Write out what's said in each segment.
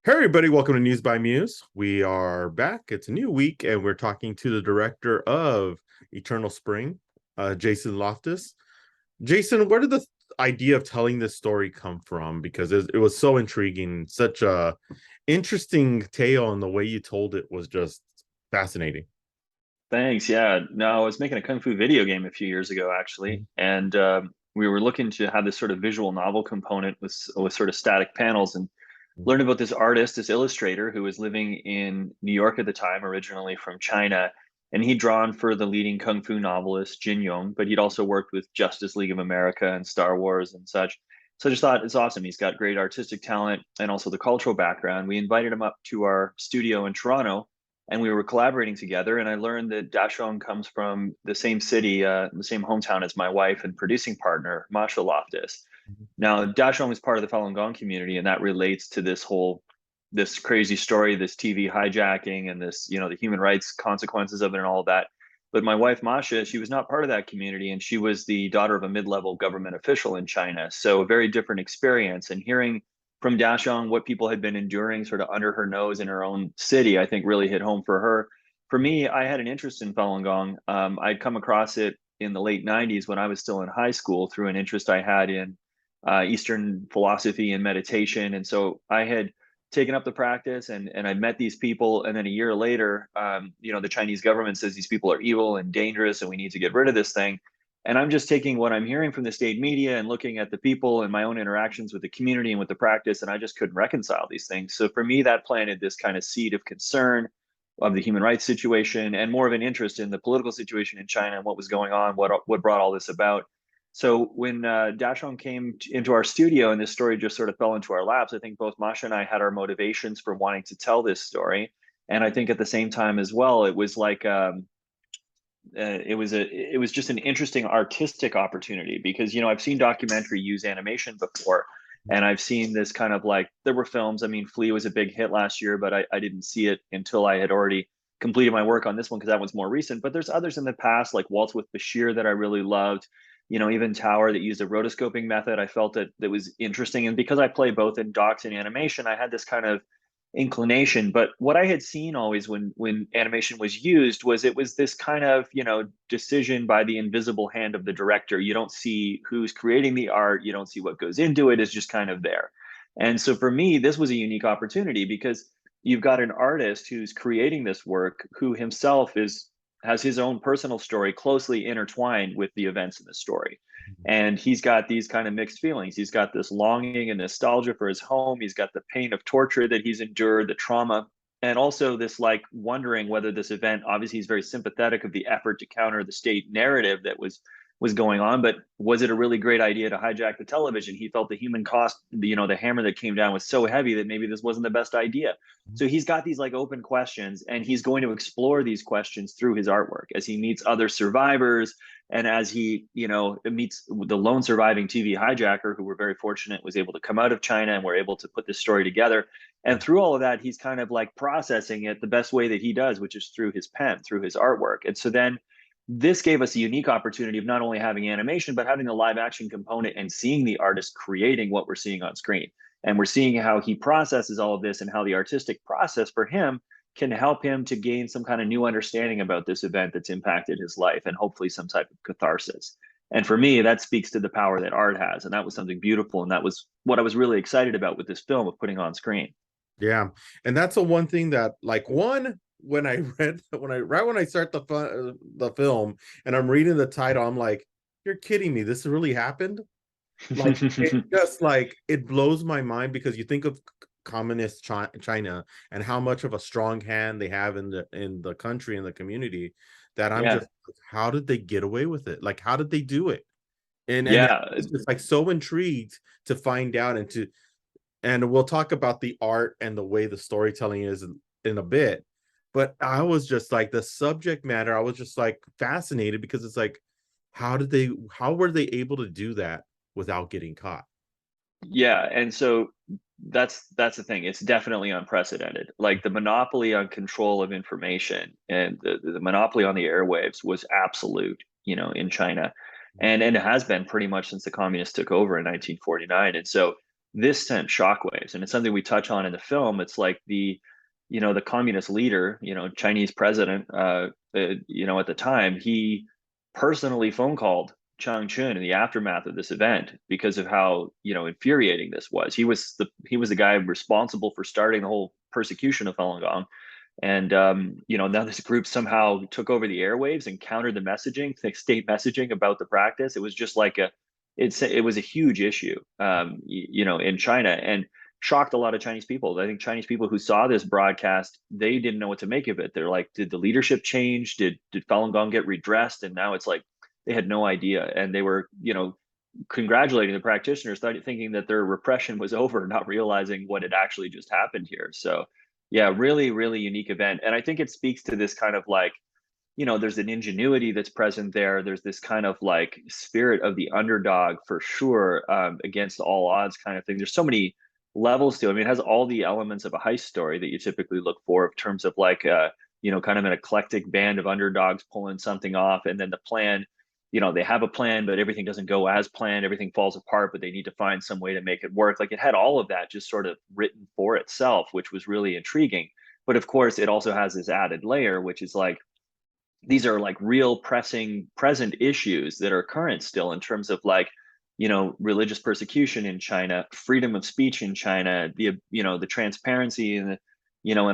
Hey everybody, welcome to News by Muse. We are back. It's a new week, and we're talking to the director of Eternal Spring, Jason Loftus. Jason, where did the idea of telling this story come from? Because it was so intriguing, such a interesting tale, and the way you told it was just fascinating. Thanks. Yeah. No, I was making a kung fu video game a few years ago, actually, and we were looking to have this sort of visual novel component with sort of static panels, and learned about this artist, this illustrator who was living in New York at the time, originally from China, and he'd drawn for the leading kung fu novelist Jin Yong, but he'd also worked with Justice League of America and Star Wars and such. So I just thought it's awesome. He's got great artistic talent and also the cultural background. We invited him up to our studio in Toronto and we were collaborating together. And I learned that Daxiong comes from the same city, the same hometown as my wife and producing partner, Masha Loftus. Now, Daxiong is part of the Falun Gong community, and that relates to this crazy story, this TV hijacking, and this, the human rights consequences of it, and all of that. But my wife Masha, she was not part of that community, and she was the daughter of a mid-level government official in China. So a very different experience. And hearing from Daxiong what people had been enduring, sort of under her nose in her own city, I think really hit home for her. For me, I had an interest in Falun Gong. I'd come across it in the late '90s when I was still in high school through an interest I had in Eastern philosophy and meditation. And so I had taken up the practice and I met these people. And then a year later, the Chinese government says these people are evil and dangerous and we need to get rid of this thing. And I'm just taking what I'm hearing from the state media and looking at the people and my own interactions with the community and with the practice. And I just couldn't reconcile these things. So for me, that planted this kind of seed of concern of the human rights situation and more of an interest in the political situation in China and what was going on, what brought all this about. So when Daxiong came into our studio and this story just sort of fell into our laps, I think both Masha and I had our motivations for wanting to tell this story. And I think at the same time as well, it was like it was just an interesting artistic opportunity because I've seen documentary use animation before, and I've seen this kind of like there were films. I mean, Flea was a big hit last year, but I didn't see it until I had already completed my work on this one because that one's more recent. But there's others in the past like Waltz with Bashir that I really loved. Even Tower that used a rotoscoping method. I felt that was interesting, and because I play both in docs and animation, I had this kind of inclination. But what I had seen always when animation was used was it was this kind of decision by the invisible hand of the director. You don't see who's creating the art, you don't see what goes into it. It's just kind of there. And so for me, this was a unique opportunity because you've got an artist who's creating this work who himself is has his own personal story closely intertwined with the events in the story. And he's got these kind of mixed feelings. He's got this longing and nostalgia for his home. He's got the pain of torture that he's endured, the trauma, and also this like wondering whether this event, obviously he's very sympathetic of the effort to counter the state narrative that was going on, but was it a really great idea to hijack the television? He felt the human cost, the hammer that came down was so heavy that maybe this wasn't the best idea. So he's got these like open questions, and he's going to explore these questions through his artwork as he meets other survivors and as he, meets the lone surviving TV hijacker, who we're very fortunate was able to come out of China and we're able to put this story together. And through all of that, he's kind of like processing it the best way that he does, which is through his pen, through his artwork. And so then this gave us a unique opportunity of not only having animation, but having a live action component and seeing the artist creating what we're seeing on screen. And we're seeing how he processes all of this and how the artistic process for him can help him to gain some kind of new understanding about this event that's impacted his life and hopefully some type of catharsis. And for me, that speaks to the power that art has. And that was something beautiful. And that was what I was really excited about with this film of putting on screen. Yeah, and that's the one thing that, like, when I read when I start the film and I'm reading the title, I'm like, "You're kidding me! This really happened?" Like it just like it blows my mind because you think of communist China and how much of a strong hand they have in the country and the community that I'm Yeah. just how did they get away with it? Like how did they do it? And Yeah. it's just like so intrigued to find out and we'll talk about the art and the way the storytelling is in a bit. But I was just like the subject matter, I was just like fascinated because it's like how were they able to do that without getting caught? Yeah, and so that's the thing. It's definitely unprecedented. Like the monopoly on control of information and the monopoly on the airwaves was absolute, in China. And it has been pretty much since the communists took over in 1949. And so this sent shockwaves, and it's something we touch on in the film. It's like the communist leader, Chinese president, at the time, he personally phone called Changchun in the aftermath of this event because of how infuriating this was. He was the guy responsible for starting the whole persecution of Falun Gong, and now this group somehow took over the airwaves and countered the messaging, the state messaging about the practice. It was just like it was a huge issue, in China, and shocked a lot of Chinese people. I think Chinese people who saw this broadcast, they didn't know what to make of it. They're like, did the leadership change? Did Falun Gong get redressed? And now it's like they had no idea, and they were congratulating the practitioners, thinking that their repression was over, not realizing what had actually just happened here. So yeah, really, really unique event. And I think it speaks to this kind of like, there's an ingenuity that's present there. There's this kind of like spirit of the underdog for sure, against all odds kind of thing. There's so many levels to it. I mean, it has all the elements of a heist story that you typically look for in terms of like, kind of an eclectic band of underdogs pulling something off. And then the plan, they have a plan, but everything doesn't go as planned. Everything falls apart, but they need to find some way to make it work. Like it had all of that just sort of written for itself, which was really intriguing. But of course, it also has this added layer, which is like, these are like real pressing present issues that are current still in terms of like religious persecution in China, freedom of speech in China, the transparency and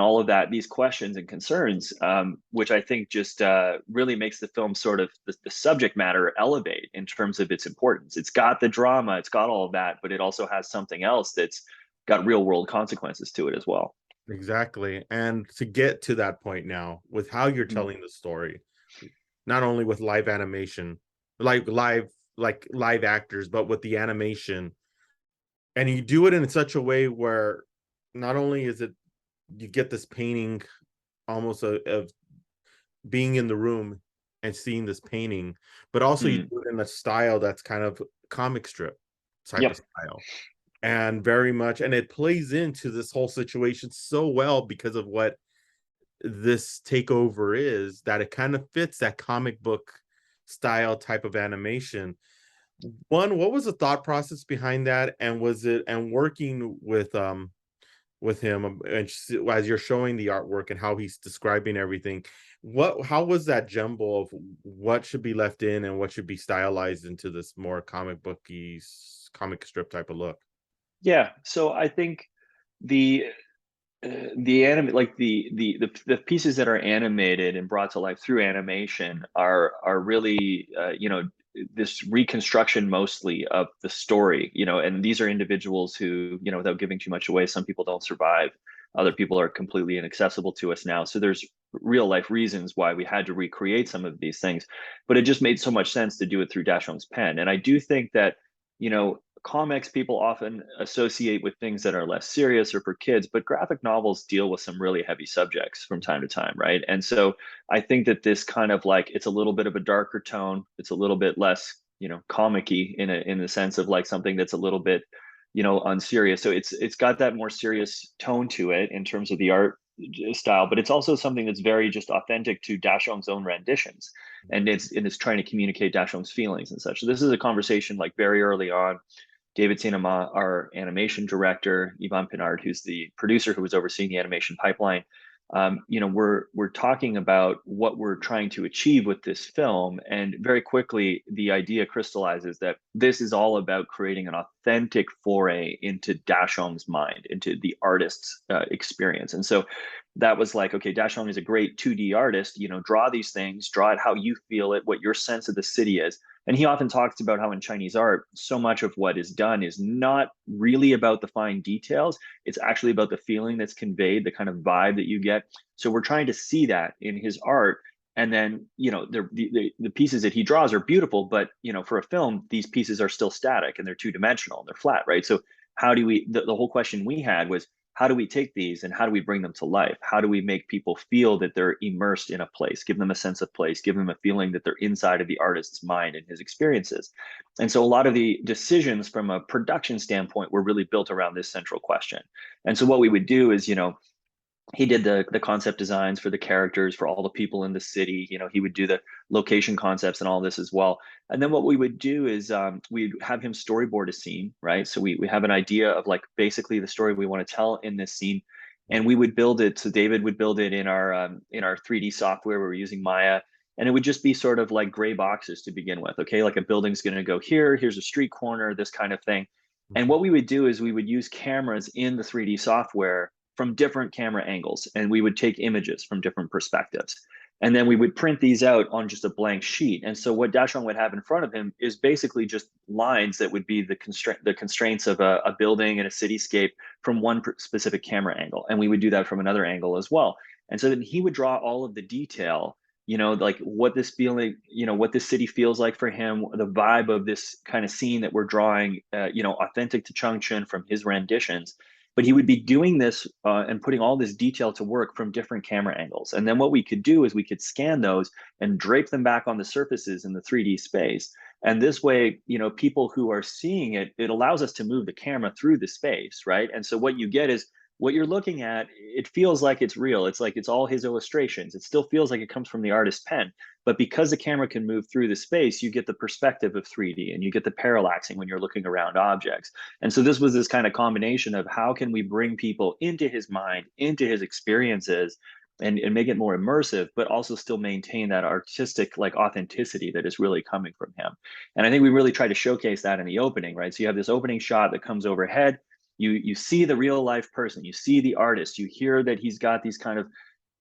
all of that, these questions and concerns, which I think just really makes the film sort of the subject matter elevate in terms of its importance. It's got the drama, it's got all of that, but it also has something else that's got real world consequences to it as well. Exactly. And to get to that point now with how you're Mm. telling the story, not only with live animation, like live actors, but with the animation. And you do it in such a way where not only is it you get this painting almost of being in the room and seeing this painting, but also you Mm. do it in a style that's kind of comic strip type of Yep. style. And very much, and it plays into this whole situation so well because of what this takeover is, that it kind of fits that comic book style type of animation. One, what was the thought process behind that, and was it and working with him, and as you're showing the artwork and how he's describing everything, how was that jumble of what should be left in and what should be stylized into this more comic booky comic strip type of look? Yeah. So I think the the anime, like the pieces that are animated and brought to life through animation are really this reconstruction mostly of the story, and these are individuals who, without giving too much away, some people don't survive, other people are completely inaccessible to us now, so there's real life reasons why we had to recreate some of these things, but it just made so much sense to do it through Daxiong's pen. And I do think that, comics people often associate with things that are less serious or for kids, but graphic novels deal with some really heavy subjects from time to time, right? And so I think that this kind of like, it's a little bit of a darker tone, it's a little bit less, comic-y in the sense of like something that's a little bit, unserious. So it's got that more serious tone to it in terms of the art style, but it's also something that's very just authentic to Daxiong's own renditions, and it's trying to communicate Daxiong's feelings and such. So this is a conversation like very early on. David Cinema, our animation director, Yvonne Pinard, who's the producer who was overseeing the animation pipeline, we're talking about what we're trying to achieve with this film, and very quickly the idea crystallizes that this is all about creating an authentic foray into Daxiong's mind, into the artist's experience. And so that was like, okay, Daxiong is a great 2D artist. Draw these things, draw it how you feel it, what your sense of the city is. And he often talks about how in Chinese art, so much of what is done is not really about the fine details. It's actually about the feeling that's conveyed, the kind of vibe that you get. So we're trying to see that in his art. And then, the pieces that he draws are beautiful, but, for a film, these pieces are still static and they're two-dimensional, they're flat, right? So how do the whole question we had was, how do we take these and how do we bring them to life? How do we make people feel that they're immersed in a place, give them a sense of place, give them a feeling that they're inside of the artist's mind and his experiences? And so a lot of the decisions from a production standpoint were really built around this central question. And so what we would do is, he did the concept designs for the characters, for all the people in the city. He would do the location concepts and all this as well. And then what we would do is we'd have him storyboard a scene, right? So we have an idea of like basically the story we want to tell in this scene, and we would build it. So David would build it in our 3D software. We were using Maya, and it would just be sort of like gray boxes to begin with. Okay, like a building's going to go here, here's a street corner, this kind of thing. And what we would do is we would use cameras in the 3D software from different camera angles, and we would take images from different perspectives. And then we would print these out on just a blank sheet. And so what Daxiong would have in front of him is basically just lines that would be the constraints of a building and a cityscape from one specific camera angle. And we would do that from another angle as well. And so then he would draw all of the detail, like what this feeling, what this city feels like for him, the vibe of this kind of scene that we're drawing, authentic to Changchun from his renditions. But he would be doing this and putting all this detail to work from different camera angles. And then what we could do is we could scan those and drape them back on the surfaces in the 3D space. And this way, people who are seeing it, it allows us to move the camera through the space, right? And so what you get is what you're looking at, it feels like it's real. It's like it's all his illustrations. It still feels like it comes from the artist's pen. But because the camera can move through the space, you get the perspective of 3D and you get the parallaxing when you're looking around objects. And so this was this kind of combination of how can we bring people into his mind, into his experiences, and make it more immersive, but also still maintain that artistic like authenticity that is really coming from him. And I think we really try to showcase that in the opening, right? So you have this opening shot that comes overhead. You see the real life person, you see the artist, you hear that he's got these kind of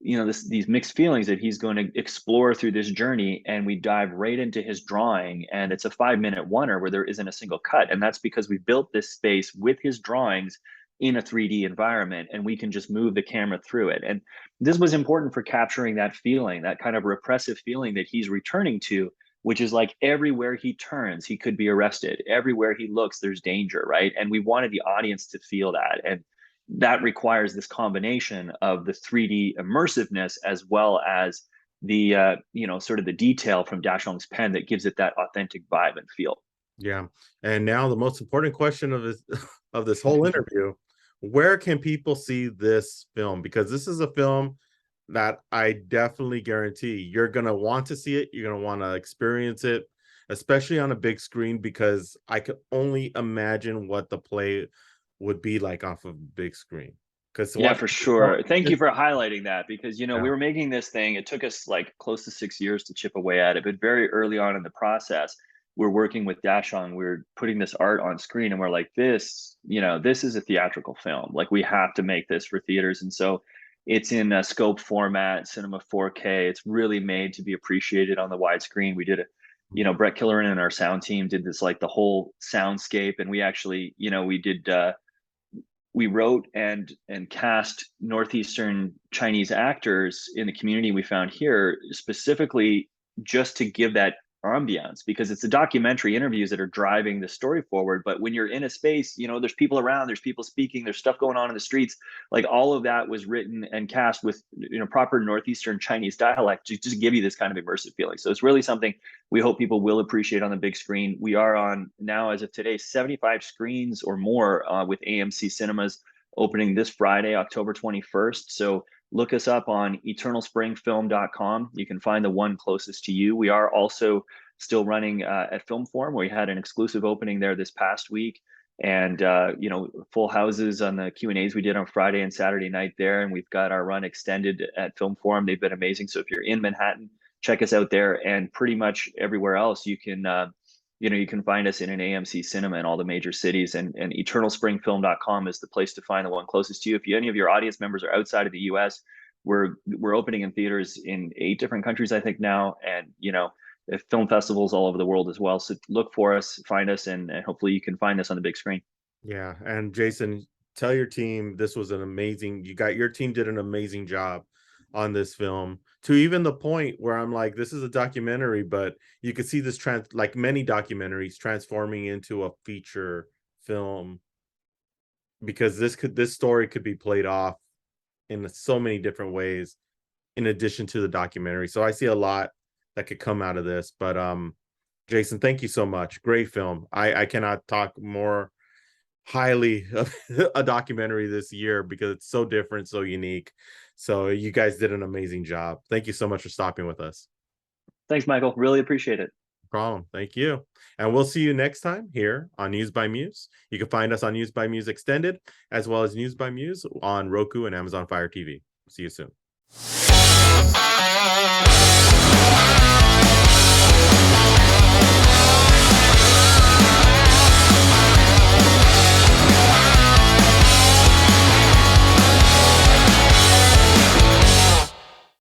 these mixed feelings that he's going to explore through this journey, and we dive right into his drawing, and it's a 5-minute oneer where there isn't a single cut, and that's because we built this space with his drawings in a 3D environment, and we can just move the camera through it. And this was important for capturing that feeling, that kind of repressive feeling that he's returning to, which is like everywhere he turns he could be arrested, everywhere he looks there's danger, right? And we wanted the audience to feel that, and that requires this combination of the 3D immersiveness as well as the sort of the detail from Daxiong's pen that gives it that authentic vibe and feel. Yeah. And now the most important question of this of this whole interview, where can people see this film? Because this is a film that I definitely guarantee you're going to want to see it, you're going to want to experience it, especially on a big screen, because I could only imagine what the play would be like off of a big screen. Because Yeah, watch, for sure. Thank you for highlighting that, because yeah, we were making this thing. It took us like close to 6 years to chip away at it, but very early on in the process, we're working with Daxiong. We're putting this art on screen, and we're like, this is a theatrical film. Like we have to make this for theaters, and so it's in a scope format, cinema 4K. It's really made to be appreciated on the widescreen. We did Brett Killeran and our sound team did this like the whole soundscape, and we actually, we did. We wrote and cast northeastern Chinese actors in the community we found here specifically just to give that ambiance, because it's the documentary interviews that are driving the story forward. But when you're in a space, there's people around, there's people speaking, there's stuff going on in the streets. Like all of that was written and cast with proper northeastern Chinese dialect to just give you this kind of immersive feeling. So it's really something we hope people will appreciate on the big screen. We are on now, as of today, 75 screens or more with AMC Cinemas, opening this Friday, October 21st. So look us up on eternalspringfilm.com. You can find the one closest to you. We are also still running at Film Forum. We had an exclusive opening there this past week, and full houses on the Q&As we did on Friday and Saturday night there. And we've got our run extended at Film Forum. They've been amazing. So if you're in Manhattan, check us out there. And pretty much everywhere else, you can you can find us in an AMC cinema in all the major cities, and eternalspringfilm.com is the place to find the one closest to you. If any of your audience members are outside of the US, we're opening in theaters in 8 different countries, I think now, and film festivals all over the world as well. So look for us, find us, and hopefully you can find us on the big screen. yeah. And Jason, tell your team this was an amazing, your team did an amazing job on this film, to even the point where I'm like, this is a documentary, but you could see this like many documentaries transforming into a feature film, because this story could be played off in so many different ways in addition to the documentary. So I see a lot that could come out of this. But Jason, thank you so much. Great film. I cannot talk more highly a documentary this year because it's so different, so unique. So you guys did an amazing job. Thank you so much for stopping with us. Thanks, Michael. Really appreciate it. No problem. Thank you. And we'll see you next time here on News by Muse. You can find us on News by Muse Extended, as well as News by Muse on Roku and Amazon Fire TV. See you soon.